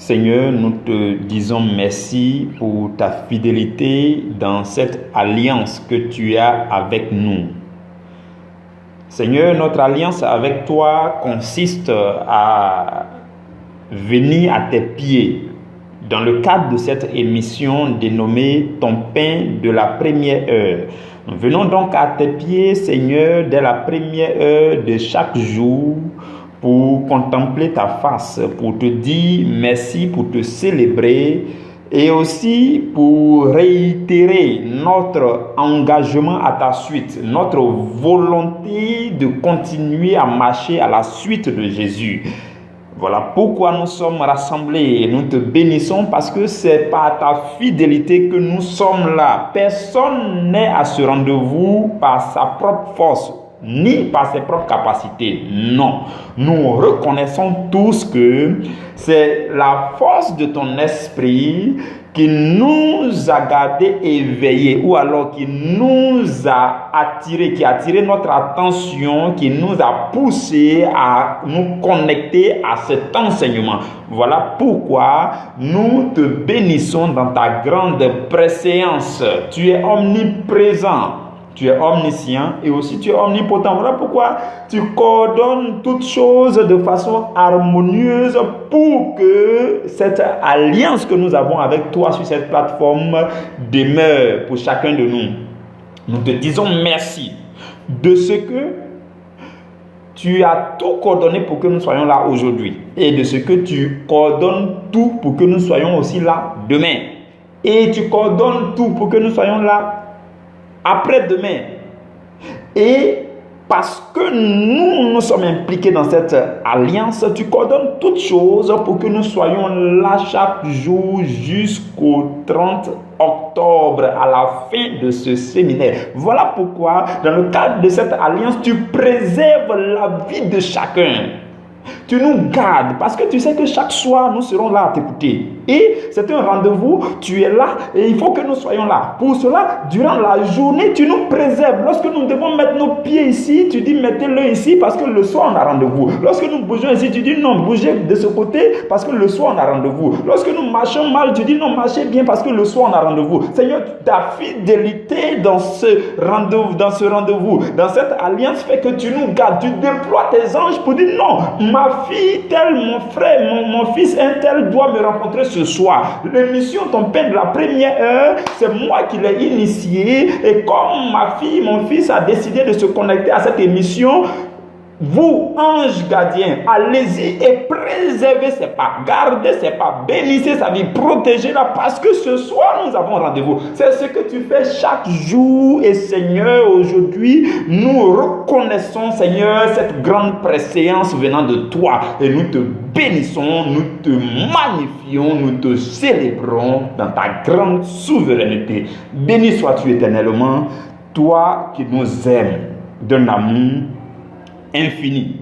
Seigneur, nous te disons merci pour ta fidélité dans cette alliance que tu as avec nous. Seigneur, notre alliance avec toi consiste à venir à tes pieds dans le cadre de cette émission dénommée Ton pain de la première heure. Nous venons donc à tes pieds, Seigneur, dès la première heure de chaque jour pour contempler ta face, pour te dire merci, pour te célébrer et aussi pour réitérer notre engagement à ta suite, notre volonté de continuer à marcher à la suite de Jésus. Voilà pourquoi nous sommes rassemblés et nous te bénissons parce que c'est par ta fidélité que nous sommes là. Personne n'est à ce rendez-vous par sa propre force, ni par ses propres capacités. Non, nous reconnaissons tous que c'est la force de ton esprit qui nous a gardés éveillés ou alors qui nous a attirés, qui a attiré notre attention, qui nous a poussés à nous connecter à cet enseignement. Voilà pourquoi nous te bénissons dans ta grande préséance. Tu es omniprésent. Tu es omniscient et aussi tu es omnipotent. Voilà pourquoi tu coordonnes toutes choses de façon harmonieuse pour que cette alliance que nous avons avec toi sur cette plateforme demeure pour chacun de nous. Nous te disons merci de ce que tu as tout coordonné pour que nous soyons là aujourd'hui et de ce que tu coordonnes tout pour que nous soyons aussi là demain. Et tu coordonnes tout pour que nous soyons là après-demain. Et parce que nous sommes impliqués dans cette alliance, tu coordonnes toutes choses pour que nous soyons là chaque jour jusqu'au 30 octobre, à la fin de ce séminaire. Voilà pourquoi, dans le cadre de cette alliance, tu préserves la vie de chacun. Tu nous gardes parce que tu sais que chaque soir, nous serons là à t'écouter. Et c'est un rendez-vous, tu es là et il faut que nous soyons là. Pour cela, durant la journée, tu nous préserves. Lorsque nous devons mettre nos pieds ici, tu dis mettez-le ici parce que le soir, on a rendez-vous. Lorsque nous bougeons ici, tu dis non, bougez de ce côté parce que le soir, on a rendez-vous. Lorsque nous marchons mal, tu dis non, marchez bien parce que le soir, on a rendez-vous. Seigneur, ta fidélité dans ce rendez-vous, dans cette alliance fait que tu nous gardes. Tu déploies tes anges pour dire non, ma fille tel, mon frère, mon fils un tel doit me rencontrer ce soir. L'émission Ton pain de la première heure, c'est moi qui l'ai initié. Et comme ma fille, mon fils a décidé de se connecter à cette émission, vous, anges gardiens, allez-y et préservez ses pas, gardez ses pas, bénissez sa vie, protégez-la parce que ce soir nous avons rendez-vous. C'est ce que tu fais chaque jour et Seigneur, aujourd'hui, nous reconnaissons, Seigneur, cette grande préséance venant de toi et nous te bénissons, nous te magnifions, nous te célébrons dans ta grande souveraineté. Béni sois-tu éternellement, toi qui nous aimes d'un amour infini.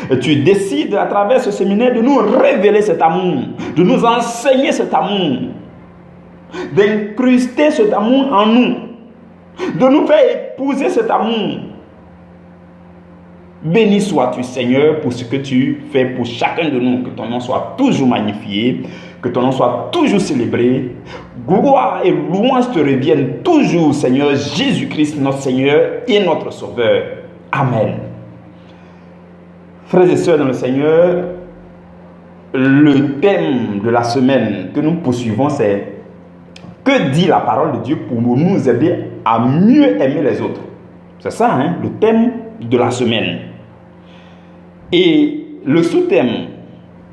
Et tu décides à travers ce séminaire de nous révéler cet amour, de nous enseigner cet amour, d'incruster cet amour en nous, de nous faire épouser cet amour. Béni sois-tu Seigneur pour ce que tu fais pour chacun de nous, que ton nom soit toujours magnifié, que ton nom soit toujours célébré. Gloire et louange te reviennent toujours Seigneur Jésus-Christ notre Seigneur et notre Sauveur. Amen. Frères et sœurs dans le Seigneur, le thème de la semaine que nous poursuivons, c'est que dit la parole de Dieu pour nous aider à mieux aimer les autres. C'est ça, le thème de la semaine. Et le sous-thème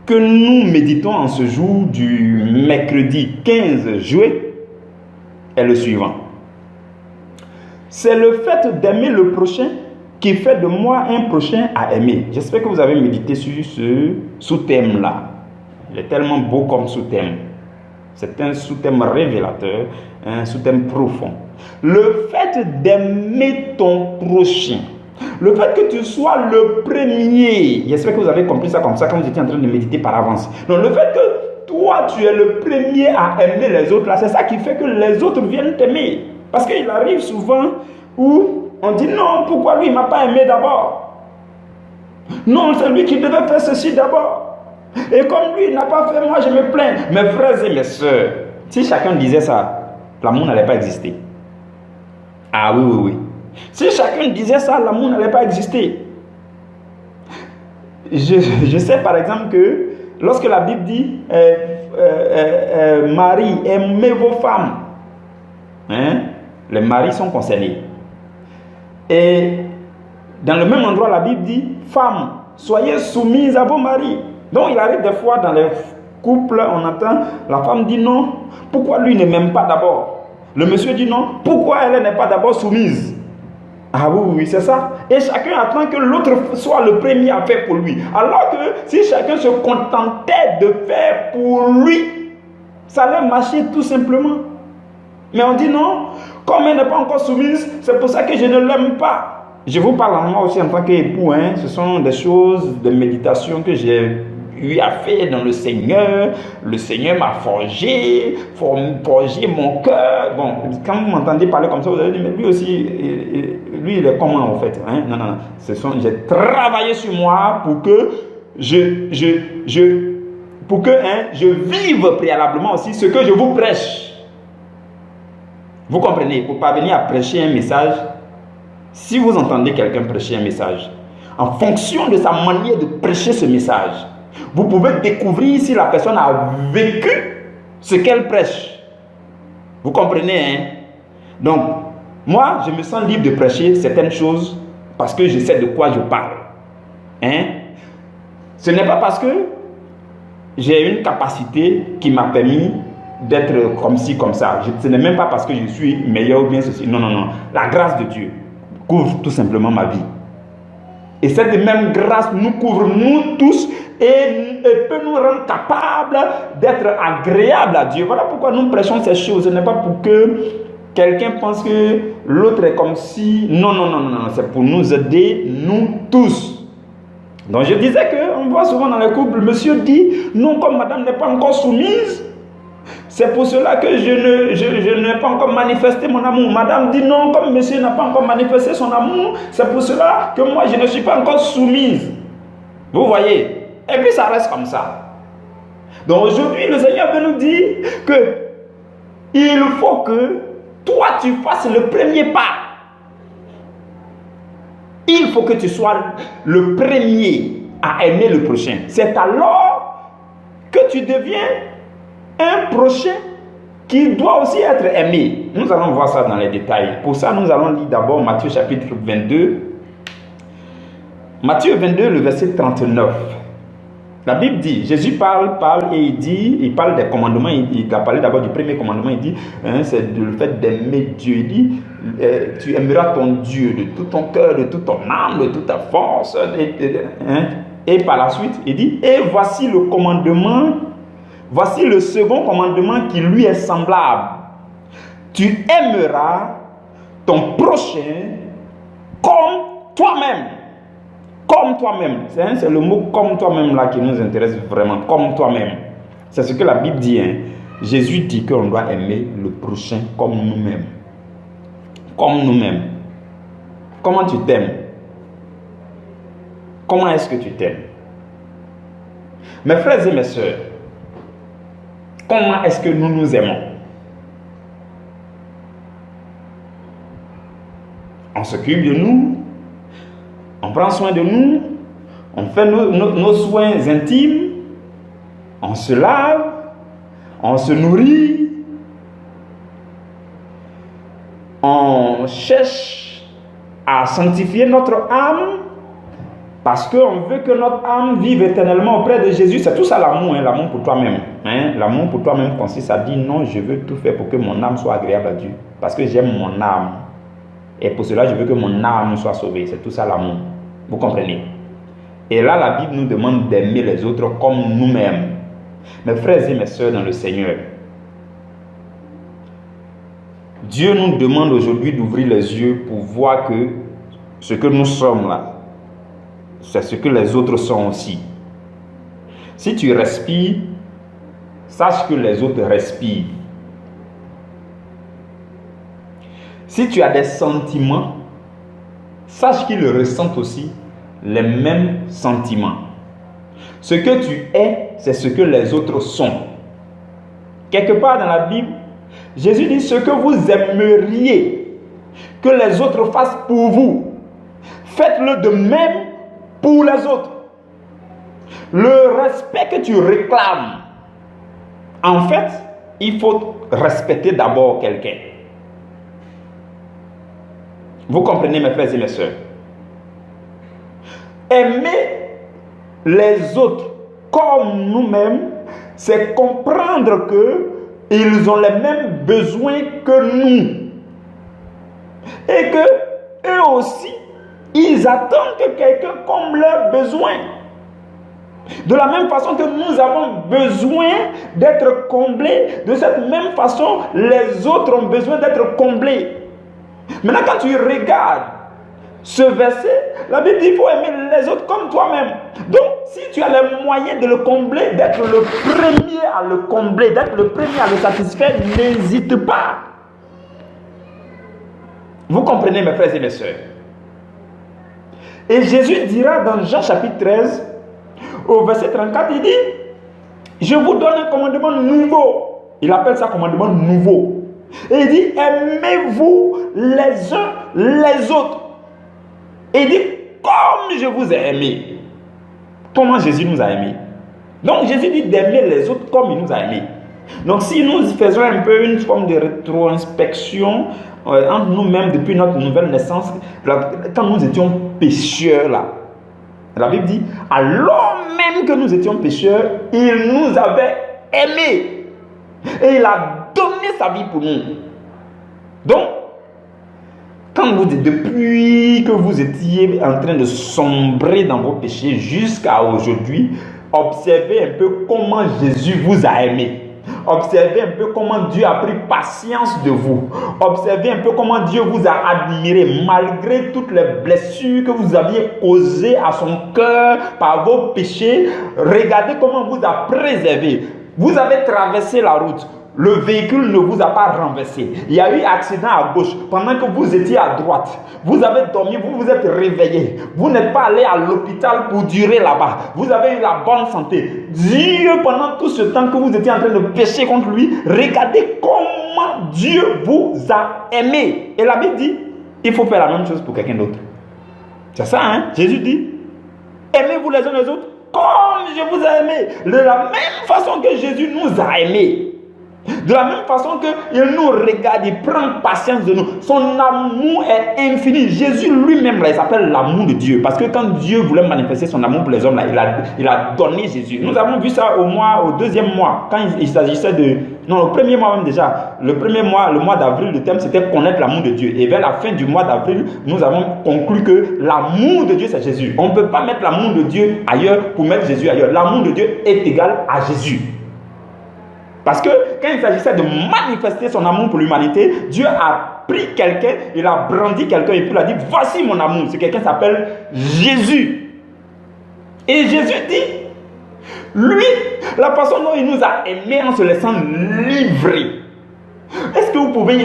que nous méditons en ce jour du mercredi 15 juillet est le suivant. C'est le fait d'aimer le prochain qui fait de moi un prochain à aimer. J'espère que vous avez médité sur ce sous-thème-là. Il est tellement beau comme sous-thème. C'est un sous-thème révélateur, un sous-thème profond. Le fait d'aimer ton prochain. Le fait que tu sois le premier. J'espère que vous avez compris ça comme ça quand vous étiez en train de méditer par avance. Donc le fait que toi, tu es le premier à aimer les autres, là, c'est ça qui fait que les autres viennent t'aimer. Parce qu'il arrive souvent où on dit non, pourquoi lui il ne m'a pas aimé d'abord? Non, c'est lui qui devait faire ceci d'abord. Et comme lui, il n'a pas fait, moi je me plains. Mes frères et mes soeurs, si chacun disait ça, l'amour n'allait pas exister. Ah oui, oui, oui. Si chacun disait ça, l'amour n'allait pas exister. Je sais par exemple que lorsque la Bible dit Marie, aimez vos femmes, hein, les maris sont concernés. Et dans le même endroit, la Bible dit femmes, soyez soumises à vos maris. Donc il arrive des fois dans les couples, on entend la femme dit non, pourquoi lui ne m'aime pas d'abord? Le monsieur dit non, pourquoi elle n'est pas d'abord soumise? Ah oui, oui, c'est ça. Et chacun attend que l'autre soit le premier à faire pour lui. Alors que si chacun se contentait de faire pour lui, ça allait marcher tout simplement. Mais on dit non, comme elle n'est pas encore soumise, c'est pour ça que je ne l'aime pas. Je vous parle en moi aussi en tant qu'époux. Ce sont des choses, des méditations que j'ai eu à faire dans le Seigneur. Le Seigneur m'a forgé mon cœur. Bon, quand vous m'entendez parler comme ça, vous allez dire, mais lui aussi, lui, il est comment en fait? Non, non, non. J'ai travaillé sur moi pour que je vive préalablement aussi ce que je vous prêche. Vous comprenez? Pour parvenir à prêcher un message, si vous entendez quelqu'un prêcher un message, en fonction de sa manière de prêcher ce message, vous pouvez découvrir si la personne a vécu ce qu'elle prêche. Vous comprenez, hein? Donc, moi, je me sens libre de prêcher certaines choses parce que je sais de quoi je parle. Hein? Ce n'est pas parce que j'ai une capacité qui m'a permis d'être comme ci, comme ça. Ce n'est même pas parce que je suis meilleur ou bien ceci. Non, non, non. La grâce de Dieu couvre tout simplement ma vie. Et cette même grâce nous couvre nous tous et peut nous rendre capables d'être agréables à Dieu. Voilà pourquoi nous prêchons ces choses. Ce n'est pas pour que quelqu'un pense que l'autre est comme si... Non, non, non, non, non. C'est pour nous aider, nous tous. Donc je disais qu'on voit souvent dans les couples, le monsieur dit, non, comme madame n'est pas encore soumise, c'est pour cela que je n'ai pas encore manifesté mon amour. Madame dit non, comme monsieur n'a pas encore manifesté son amour, c'est pour cela que moi je ne suis pas encore soumise. Vous voyez? Et puis ça reste comme ça. Donc aujourd'hui, le Seigneur veut nous dire que il faut que toi tu fasses le premier pas. Il faut que tu sois le premier à aimer le prochain. C'est alors que tu deviens un prochain qui doit aussi être aimé. Nous allons voir ça dans les détails. Pour ça, nous allons lire d'abord Matthieu chapitre 22. Matthieu 22, le verset 39. La Bible dit, Jésus parle et il parle des commandements. Il a parlé d'abord du premier commandement. Il dit, c'est le fait d'aimer Dieu. Il dit, tu aimeras ton Dieu de tout ton cœur, de toute ton âme, de toute ta force. Et par la suite, il dit, et voici le commandement. Voici le second commandement qui lui est semblable. Tu aimeras ton prochain comme toi-même. Comme toi-même. C'est le mot comme toi-même là qui nous intéresse vraiment. Comme toi-même. C'est ce que la Bible dit. Jésus dit qu'on doit aimer le prochain comme nous-mêmes. Comme nous-mêmes. Comment tu t'aimes? Comment est-ce que tu t'aimes? Mes frères et mes sœurs, comment est-ce que nous nous aimons? On s'occupe de nous, on prend soin de nous, on fait nos soins intimes, on se lave, on se nourrit, on cherche à sanctifier notre âme parce qu'on veut que notre âme vive éternellement auprès de Jésus. C'est tout ça l'amour, l'amour pour toi-même. L'amour pour toi-même consiste à dire non, je veux tout faire pour que mon âme soit agréable à Dieu. Parce que j'aime mon âme. Et pour cela, je veux que mon âme soit sauvée. C'est tout ça l'amour. Vous comprenez? Et là, la Bible nous demande d'aimer les autres comme nous-mêmes. Mes frères et mes sœurs dans le Seigneur, Dieu nous demande aujourd'hui d'ouvrir les yeux pour voir que ce que nous sommes là, c'est ce que les autres sont aussi. Si tu respires, sache que les autres respirent. Si tu as des sentiments, sache qu'ils ressentent aussi les mêmes sentiments. Ce que tu es, c'est ce que les autres sont. Quelque part dans la Bible, Jésus dit ce que vous aimeriez que les autres fassent pour vous, faites-le de même pour les autres. Le respect que tu réclames, en fait, il faut respecter d'abord quelqu'un. Vous comprenez, mes frères et mes sœurs? Aimer les autres comme nous-mêmes, c'est comprendre qu'ils ont les mêmes besoins que nous. Et que eux aussi, ils attendent que quelqu'un comble leurs besoins. De la même façon que nous avons besoin d'être comblés, de cette même façon, les autres ont besoin d'être comblés. Maintenant, quand tu regardes ce verset, la Bible dit qu'il faut aimer les autres comme toi-même. Donc, si tu as les moyens de le combler, d'être le premier à le combler, d'être le premier à le satisfaire, n'hésite pas. Vous comprenez, mes frères et mes sœurs? Et Jésus dira dans Jean chapitre 13, au verset 34, il dit, je vous donne un commandement nouveau. Il appelle ça commandement nouveau. Et il dit, aimez-vous les uns les autres. Et il dit, comme je vous ai aimé. Comment Jésus nous a aimés? Donc Jésus dit d'aimer les autres comme il nous a aimés. Donc si nous faisons un peu une forme de rétroinspection entre nous-mêmes depuis notre nouvelle naissance, quand nous étions pécheurs là, la Bible dit, alors même que nous étions pécheurs, il nous avait aimés. Et il a donné sa vie pour nous. Donc, quand vous dites, depuis que vous étiez en train de sombrer dans vos péchés jusqu'à aujourd'hui, observez un peu comment Jésus vous a aimé. Observez un peu comment Dieu a pris patience de vous. Observez un peu comment Dieu vous a admiré malgré toutes les blessures que vous aviez causées à son cœur par vos péchés. Regardez comment vous a préservé. Vous avez traversé la route. Le véhicule ne vous a pas renversé. Il y a eu accident à gauche pendant que vous étiez à droite. Vous avez dormi, vous vous êtes réveillé. Vous n'êtes pas allé à l'hôpital pour durer là-bas. Vous avez eu la bonne santé. Dieu, pendant tout ce temps que vous étiez en train de pécher contre lui, regardez comment Dieu vous a aimé. Et la Bible dit, il faut faire la même chose pour quelqu'un d'autre. C'est ça, hein? Jésus dit, aimez-vous les uns les autres comme je vous ai aimé. De la même façon que Jésus nous a aimés. De la même façon qu'il nous regarde, il prend patience de nous. Son amour est infini. Jésus lui-même, là, il s'appelle l'amour de Dieu. Parce que quand Dieu voulait manifester son amour pour les hommes, là, il a donné Jésus. Nous avons vu ça au deuxième mois. Quand il s'agissait de... Non, au premier mois même déjà. Le premier mois, le mois d'avril, le thème c'était connaître l'amour de Dieu. Et vers la fin du mois d'avril, nous avons conclu que l'amour de Dieu, c'est Jésus. On ne peut pas mettre l'amour de Dieu ailleurs pour mettre Jésus ailleurs. L'amour de Dieu est égal à Jésus. Parce que quand il s'agissait de manifester son amour pour l'humanité, Dieu a pris quelqu'un, il a brandi quelqu'un et puis il a dit, voici mon amour. Ce quelqu'un s'appelle Jésus. Et Jésus dit, lui, la façon dont il nous a aimés en se laissant livrer. Est-ce que vous pouvez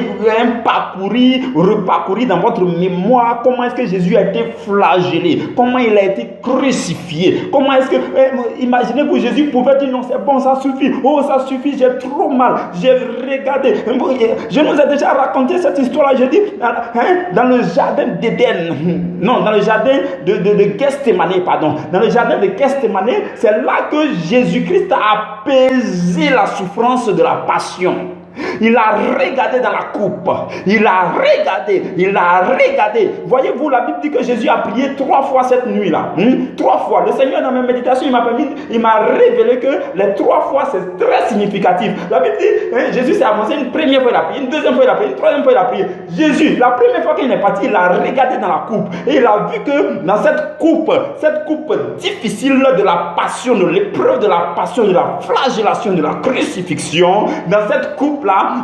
reparcourir dans votre mémoire comment est-ce que Jésus a été flagellé, comment il a été crucifié, comment est-ce que, imaginez que Jésus pouvait dire non c'est bon, ça suffit, oh ça suffit, j'ai trop mal, j'ai regardé, je nous ai déjà raconté cette histoire-là, je dis, dans le jardin d'Éden, non, dans le jardin de Gethsémani, pardon, dans le jardin de Gethsémani, c'est là que Jésus-Christ a apaisé la souffrance de la passion. Il a regardé dans la coupe. Il a regardé. Voyez-vous, la Bible dit que Jésus a prié 3 fois cette nuit-là. 3 fois. Le Seigneur, dans mes méditations, il m'a révélé que les 3 fois, c'est très significatif. La Bible dit, Jésus s'est avancé une première fois, il a prié, une deuxième fois, il a prié, une troisième fois, il a prié. Jésus, la première fois qu'il est parti, il a regardé dans la coupe. Et il a vu que dans cette coupe difficile de la passion, de l'épreuve de la passion, de la flagellation, de la crucifixion, dans cette coupe-là,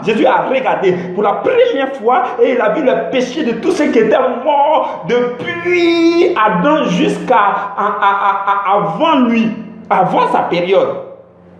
Jésus a regardé pour la première fois et il a vu le péché de tous ceux qui étaient morts depuis Adam jusqu'à avant lui, avant sa période.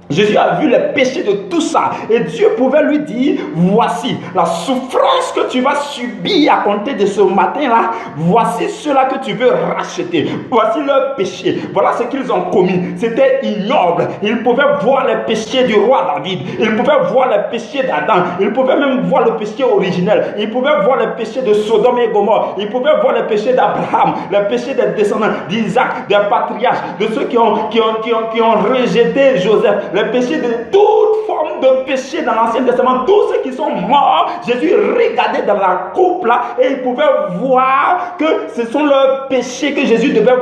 Jésus a vu les péchés de tout ça. Et Dieu pouvait lui dire, voici la souffrance que tu vas subir à compter de ce matin-là. Voici cela que tu veux racheter. Voici leur péché. Voilà ce qu'ils ont commis. C'était ignoble. Ils pouvaient voir les péchés du roi David. Ils pouvaient voir les péchés d'Adam. Ils pouvaient même voir le péché originel. Ils pouvaient voir les péchés de Sodome et Gomorrhe. Ils pouvaient voir les péchés d'Abraham, les péchés des descendants d'Isaac, des patriarches, de ceux qui ont rejeté Joseph. Les péchés de toute forme de péché dans l'Ancien Testament, tous ceux qui sont morts, Jésus regardait dans la coupe là et il pouvait voir que ce sont leurs péchés que Jésus devait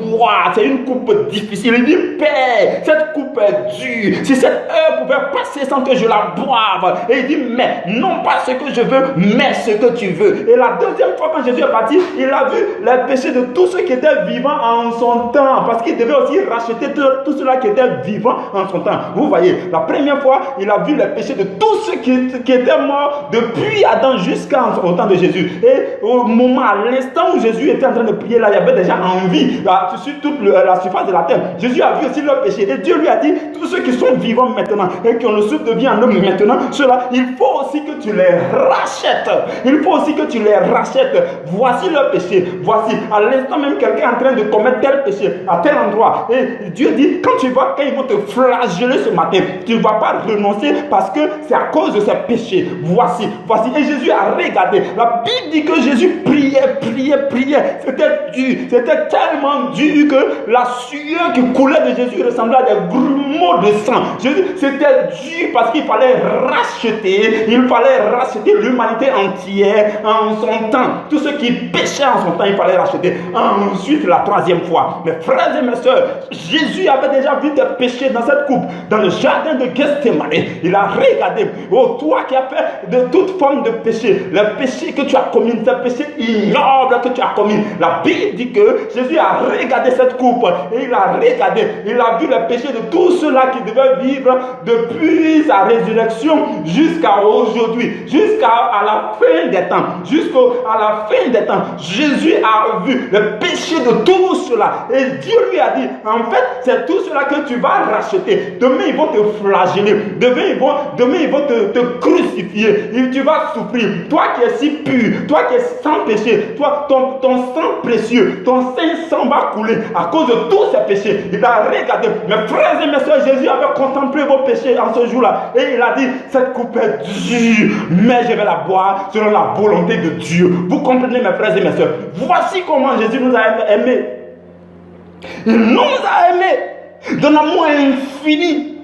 boire. C'est une coupe difficile. Il dit, Père, cette coupe est dure. Si cette heure pouvait passer sans que je la boive. Et il dit, mais non pas ce que je veux, mais ce que tu veux. Et la deuxième fois quand Jésus est parti, il a vu les péchés de tous ceux qui étaient vivants en son temps. Parce qu'il devait aussi racheter tous ceux-là qui étaient vivants en son temps. Vous voyez, la première fois, il a vu les péchés de tous ceux qui étaient morts depuis Adam jusqu'au temps de Jésus. Et au moment, à l'instant où Jésus était en train de prier, là, il y avait déjà envie sur toute la surface de la terre. Jésus a vu aussi leurs péchés. Et Dieu lui a dit, tous ceux qui sont vivants maintenant et qui ont le souffle de vie en eux maintenant, ceux-là, il faut aussi que tu les rachètes. Il faut aussi que tu les rachètes. Voici leurs péchés. Voici, à l'instant même, quelqu'un est en train de commettre tel péché à tel endroit. Et Dieu dit, quand ils vont te flageller ce matin, tu ne vas pas renoncer parce que c'est à cause de ces péchés. Voici. Et Jésus a regardé. La Bible dit que Jésus priait. C'était dur. C'était tellement dur que la sueur qui coulait de Jésus ressemblait à des grumeaux de sang. C'était dur parce qu'il fallait racheter. Il fallait racheter l'humanité entière en son temps. Tous ceux qui péchaient en son temps, il fallait racheter. Ensuite, la troisième fois, mes frères et mes soeurs, Jésus avait déjà vu des péchés dans cette coupe, dans le jardin de Gethsemane. Il a regardé, oh toi qui as fait de toute forme de péché, le péché que tu as commis, ce péché ignoble que tu as commis. La Bible dit que Jésus a regardé cette coupe et il a regardé, il a vu le péché de tous ceux-là qui devaient vivre depuis sa résurrection jusqu'à aujourd'hui, jusqu'à la fin des temps, jusqu'à la fin des temps. Jésus a vu le péché de tous ceux-là et Dieu lui a dit, en fait, c'est tout cela que tu vas racheter. Demain, ils vont te flageller. Demain, ils vont te crucifier. Et tu vas souffrir. Toi qui es si pur, toi qui es sans péché, toi, ton sang précieux, ton sang va couler à cause de tous ces péchés. Il a regardé. Mes frères et mes soeurs, Jésus avait contemplé vos péchés en ce jour-là. Et il a dit, cette coupe est dure, mais je vais la boire selon la volonté de Dieu. Vous comprenez, mes frères et mes soeurs? Voici comment Jésus nous a aimés. Il nous a aimés d'un amour infini.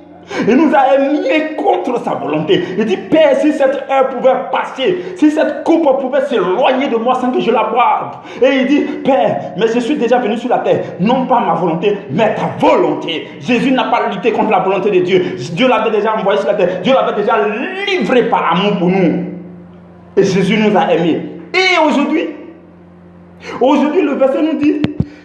Il nous a aimés contre sa volonté. Il dit, Père, si cette heure pouvait passer, si cette coupe pouvait s'éloigner de moi sans que je la boive. Et il dit, Père, mais je suis déjà venu sur la terre, non pas ma volonté, mais ta volonté. Jésus n'a pas lutté contre la volonté de Dieu. Dieu l'avait déjà envoyé sur la terre. Dieu l'avait déjà livré par amour pour nous. Et Jésus nous a aimés. Et aujourd'hui, le verset nous dit,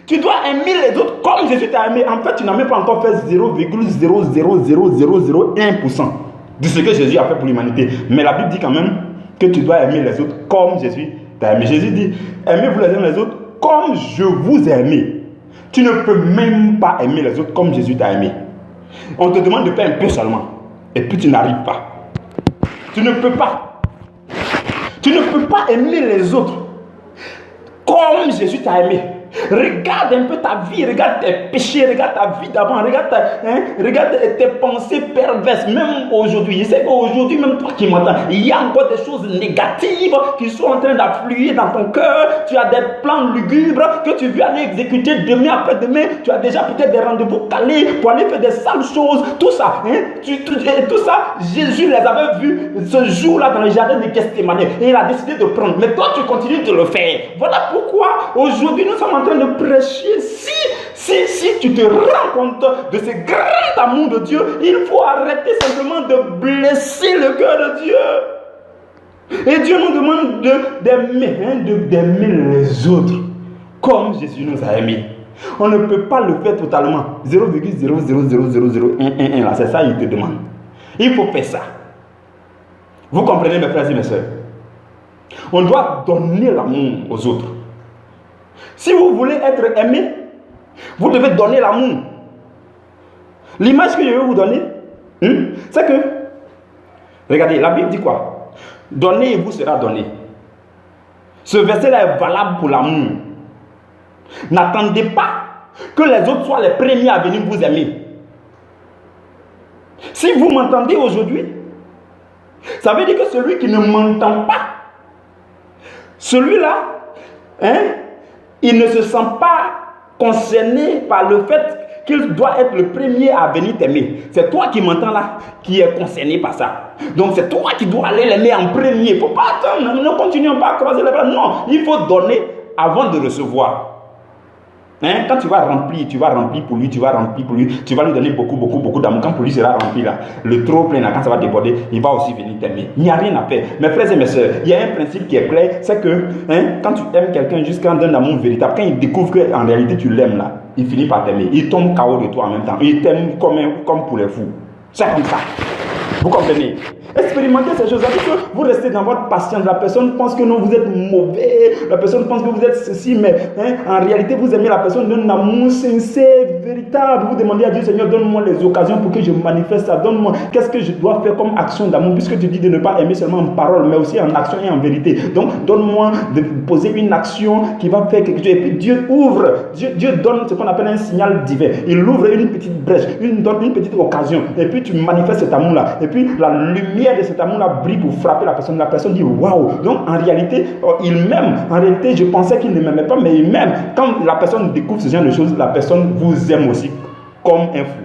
tu dois aimer les autres comme Jésus t'a aimé. En fait, tu n'as même pas encore fait 0,00001% de ce que Jésus a fait pour l'humanité. Mais la Bible dit quand même que tu dois aimer les autres comme Jésus t'a aimé. Jésus dit, aimez-vous les uns les autres comme je vous ai aimé. Tu ne peux même pas aimer les autres comme Jésus t'a aimé. On te demande de faire un peu seulement. Et puis tu n'arrives pas. Tu ne peux pas. Tu ne peux pas aimer les autres comme Jésus t'a aimé. Regarde un peu ta vie, regarde tes péchés, regarde ta vie d'avant, regarde tes pensées perverses, même aujourd'hui. Je sais qu'aujourd'hui, même toi qui m'entends, il y a encore des choses négatives qui sont en train d'affluer dans ton cœur. Tu as des plans lugubres que tu veux aller exécuter demain après-demain. Tu as déjà peut-être des rendez-vous calés pour aller faire des sales choses. Tout ça, tout ça, Jésus les avait vus ce jour-là dans le jardin de Gethsemane et il a décidé de prendre. Mais toi, tu continues de le faire. Voilà pourquoi aujourd'hui nous sommes en train de prêcher. Si tu te rends compte de ce grand amour de Dieu, il faut arrêter simplement de blesser le cœur de Dieu. Et Dieu nous demande d'aimer les autres comme Jésus nous a aimés. On ne peut pas le faire totalement. 0,0000011 là, c'est ça il te demande. Il faut faire ça. Vous comprenez, mes frères et mes soeurs? On doit donner l'amour aux autres. Si vous voulez être aimé, vous devez donner l'amour. L'image que je vais vous donner, C'est que, regardez, la Bible dit quoi? Donnez et vous sera donné. Ce verset-là est valable pour l'amour. N'attendez pas que les autres soient les premiers à venir vous aimer. Si vous m'entendez aujourd'hui, ça veut dire que celui qui ne m'entend pas, celui-là, il ne se sent pas concerné par le fait qu'il doit être le premier à venir t'aimer. C'est toi qui m'entends là, qui est concerné par ça. Donc c'est toi qui dois aller l'aimer en premier. Il ne faut pas attendre, ne continuons pas à croiser les bras. Non, il faut donner avant de recevoir. Quand tu vas remplir pour lui, tu vas lui donner beaucoup d'amour. Quand pour lui sera rempli là, le trop plein là, quand ça va déborder, il va aussi venir t'aimer. Il n'y a rien à faire. Mes frères et mes soeurs, il y a un principe qui est clair, c'est que quand tu aimes quelqu'un jusqu'à un amour véritable, quand il découvre qu'en réalité tu l'aimes là, il finit par t'aimer. Il tombe KO de toi en même temps. Il t'aime comme pour les fous. C'est comme ça. Vous comprenez? Expérimentez ces choses. Que vous restez dans votre patience. La personne pense que non, vous êtes mauvais. La personne pense que vous êtes ceci. Mais en réalité, vous aimez la personne d'un amour sincère, véritable. Vous demandez à Dieu, Seigneur, donne-moi les occasions pour que je manifeste ça. Donne-moi, qu'est-ce que je dois faire comme action d'amour? Puisque tu dis de ne pas aimer seulement en parole, mais aussi en action et en vérité. Donc, donne-moi de poser une action qui va faire quelque chose. Et puis, Dieu ouvre. Dieu donne ce qu'on appelle un signal divin. Il ouvre une petite brèche. Il donne une petite occasion. Et puis, tu manifestes cet amour-là. Et puis, la lumière de cet amour-là brille pour frapper la personne. La personne dit waouh. Donc en réalité, il m'aime. En réalité, je pensais qu'il ne m'aimait pas, mais il m'aime. Quand la personne découvre ce genre de choses, la personne vous aime aussi comme un fou.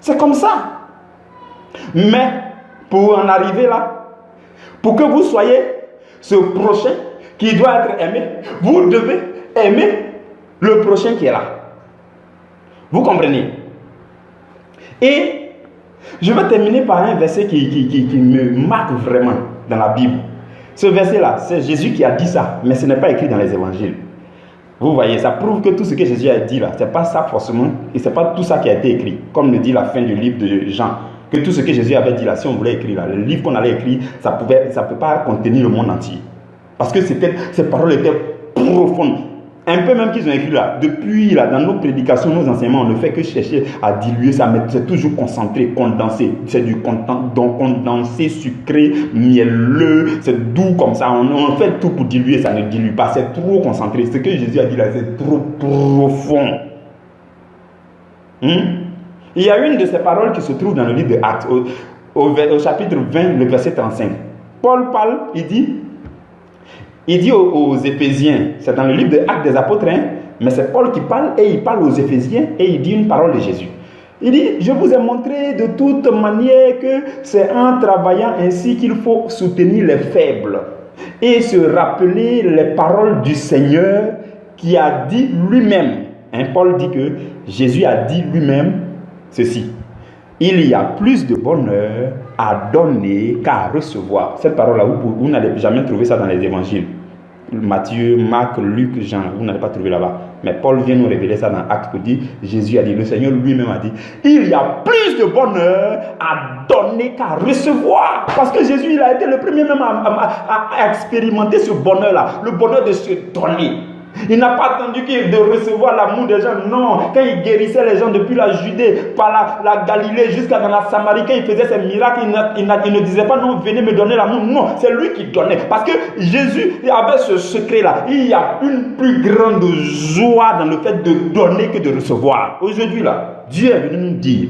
C'est comme ça. Mais pour en arriver là, pour que vous soyez ce prochain qui doit être aimé, vous devez aimer le prochain qui est là. Vous comprenez? Et je vais terminer par un verset qui me marque vraiment dans la Bible. Ce verset-là, c'est Jésus qui a dit ça, mais ce n'est pas écrit dans les évangiles. Vous voyez, ça prouve que tout ce que Jésus a dit là, ce n'est pas ça forcément, et ce n'est pas tout ça qui a été écrit, comme le dit la fin du livre de Jean. Que tout ce que Jésus avait dit là, si on voulait écrire là, le livre qu'on allait écrire, ça ne peut pas contenir le monde entier. Parce que ces paroles étaient profondes. Un peu même qu'ils ont écrit là, depuis là, dans nos prédications, nos enseignements, on ne fait que chercher à diluer ça, mais c'est toujours concentré, condensé. C'est du donc condensé, sucré, mielleux, c'est doux comme ça. On fait tout pour diluer, ça ne dilue pas, c'est trop concentré. Ce que Jésus a dit là, c'est trop profond. Il y a une de ces paroles qui se trouve dans le livre de Actes, au chapitre 20, le verset 35. Paul parle, il dit aux Éphésiens, c'est dans le livre de Actes des Apôtres, mais c'est Paul qui parle et il parle aux Éphésiens et il dit une parole de Jésus. Il dit, je vous ai montré de toute manière que c'est en travaillant ainsi qu'il faut soutenir les faibles et se rappeler les paroles du Seigneur qui a dit lui-même. Paul dit que Jésus a dit lui-même ceci. Il y a plus de bonheur à donner qu'à recevoir. Cette parole-là, vous n'allez jamais trouver ça dans les évangiles. Matthieu, Marc, Luc, Jean, vous n'allez pas trouver là-bas. Mais Paul vient nous révéler ça dans Actes pour dire, Jésus a dit, le Seigneur lui-même a dit, il y a plus de bonheur à donner qu'à recevoir. Parce que Jésus, il a été le premier même à expérimenter ce bonheur-là, le bonheur de se donner. Il n'a pas attendu de recevoir l'amour des gens. Non, quand il guérissait les gens depuis la Judée, par la Galilée jusqu'à dans la Samarie, quand il faisait ses miracles, il ne disait pas non, venez me donner l'amour. Non, c'est lui qui donnait. Parce que Jésus avait ce secret-là. Il y a une plus grande joie dans le fait de donner que de recevoir. Aujourd'hui, là, Dieu est venu nous dire,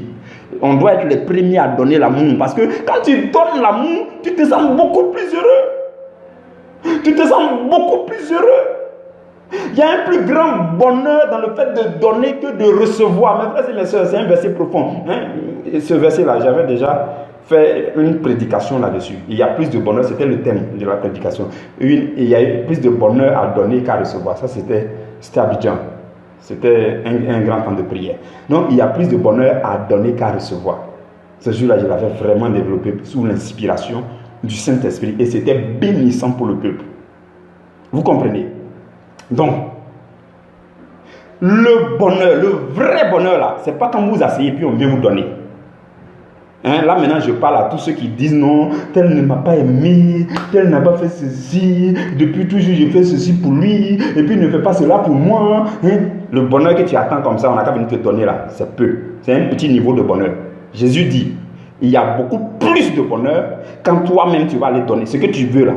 on doit être les premiers à donner l'amour. Parce que quand tu donnes l'amour, tu te sens beaucoup plus heureux. Tu te sens beaucoup plus heureux. Il y a un plus grand bonheur dans le fait de donner que de recevoir. Mes frères et mes soeurs, c'est un verset profond. Et ce verset-là, j'avais déjà fait une prédication là-dessus. Il y a plus de bonheur, c'était le thème de la prédication. Il y a plus de bonheur à donner qu'à recevoir. Ça, c'était Abidjan. C'était un grand temps de prière. Donc, il y a plus de bonheur à donner qu'à recevoir. Ce jour-là, je l'avais vraiment développé sous l'inspiration du Saint-Esprit. Et c'était bénissant pour le peuple. Vous comprenez? Donc, le bonheur, le vrai bonheur là, c'est pas quand vous asseyez puis on vient vous donner. Là maintenant je parle à tous ceux qui disent non, tel ne m'a pas aimé, tel n'a pas fait ceci, depuis toujours je fais ceci pour lui, et puis il ne fait pas cela pour moi. Le bonheur que tu attends comme ça, on a qu'à venir te donner là, c'est peu. C'est un petit niveau de bonheur. Jésus dit, Il y a beaucoup plus de bonheur quand toi-même tu vas aller donner ce que tu veux là,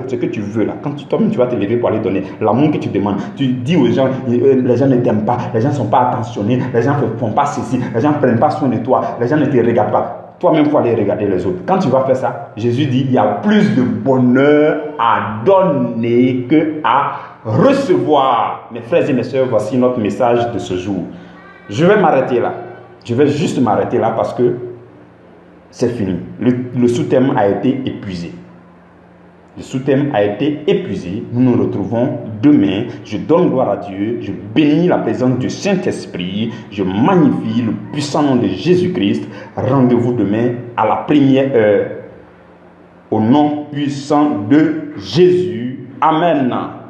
quand toi-même tu vas te lever pour aller donner l'amour que tu demandes. Tu dis aux gens, les gens ne t'aiment pas, les gens ne sont pas attentionnés, les gens ne font pas ceci, les gens ne prennent pas soin de toi, les gens ne te regardent pas. Toi-même, il faut aller regarder les autres. Quand tu vas faire ça, Jésus dit, il y a plus de bonheur à donner que à recevoir. Mes frères et mes sœurs, voici notre message de ce jour. Je vais m'arrêter là. Je vais juste m'arrêter là parce que c'est fini. Le sous-thème a été épuisé. Le sous-thème a été épuisé. Nous nous retrouvons demain. Je donne gloire à Dieu. Je bénis la présence du Saint-Esprit. Je magnifie le puissant nom de Jésus-Christ. Rendez-vous demain à la première heure. Au nom puissant de Jésus. Amen.